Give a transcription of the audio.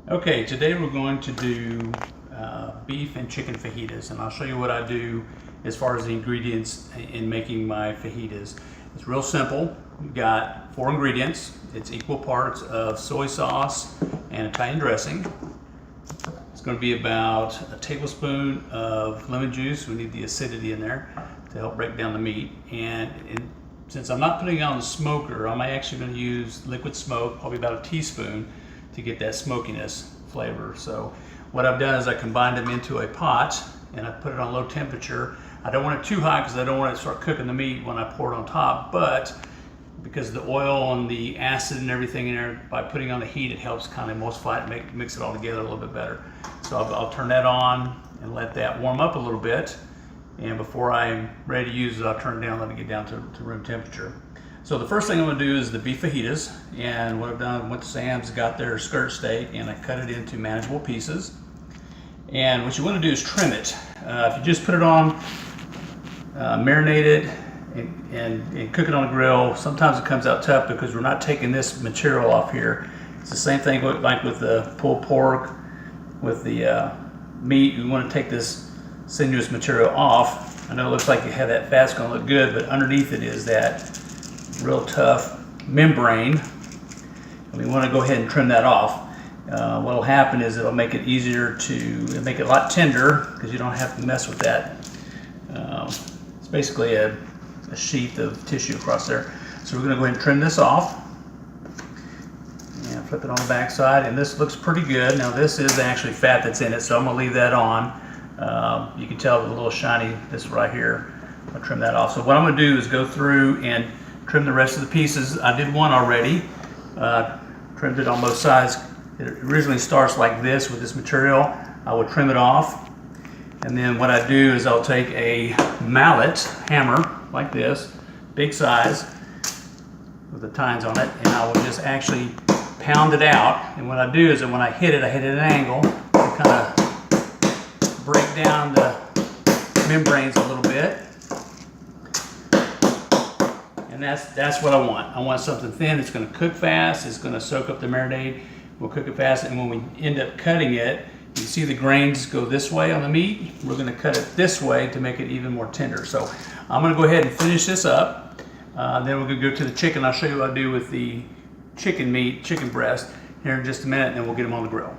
Okay, today we're going to do beef and chicken fajitas, and I'll show you what I do as far as the ingredients in making my fajitas. It's real simple. We've got 4 ingredients. It's equal parts of soy sauce and Italian dressing. It's going to be about a tablespoon of lemon juice. We need the acidity in there to help break down the meat. And since I'm not putting it on the smoker, I'm actually going to use liquid smoke, probably about a teaspoon, to get that smokiness flavor. So what I've done is I combined them into a pot and I put it on low temperature. I don't want it too hot because I don't want it to start cooking the meat when I pour it on top, but because the oil and the acid and everything in there, by putting on the heat, it helps kind of emulsify it and mix it all together a little bit better. So I'll turn that on and let that warm up a little bit, and before I'm ready to use it, I'll turn it down, let it get down to room temperature. So the first thing I'm going to do is the beef fajitas, and what I've done, went to Sam's, got their skirt steak, and I cut it into manageable pieces. And what you want to do is trim it. If you just put it on, marinate it, and cook it on the grill, sometimes it comes out tough because we're not taking this material off here. It's the same thing like with the pulled pork, with the meat. We want to take this sinuous material off. I know it looks like you have that fat's going to look good, but underneath it is that real tough membrane, and we want to go ahead and trim that off. What will happen is it'll make it easier to make it a lot tender because you don't have to mess with that. It's basically a sheath of tissue across there. So we're going to go ahead and trim this off and flip it on the back side, and this looks pretty good. Now this is actually fat that's in it, so I'm going to leave that on. You can tell the little shiny, this right here. I'll trim that off. So what I'm going to do is go through and trim the rest of the pieces. I did one already, trimmed it on both sides. It originally starts like this with this material. I would trim it off, and then what I do is I'll take a mallet hammer like this, big size, with the tines on it, and I will just actually pound it out. And what I do is that when I hit it at an angle to kind of break down the membranes a little bit. And that's what I want. I want something thin. It's going to cook fast. It's going to soak up the marinade. We'll cook it fast. And when we end up cutting it, you see the grains go this way on the meat. We're going to cut it this way to make it even more tender. So I'm going to go ahead and finish this up. Then we're going to go to the chicken. I'll show you what I do with the chicken meat, chicken breast, here in just a minute, and then we'll get them on the grill.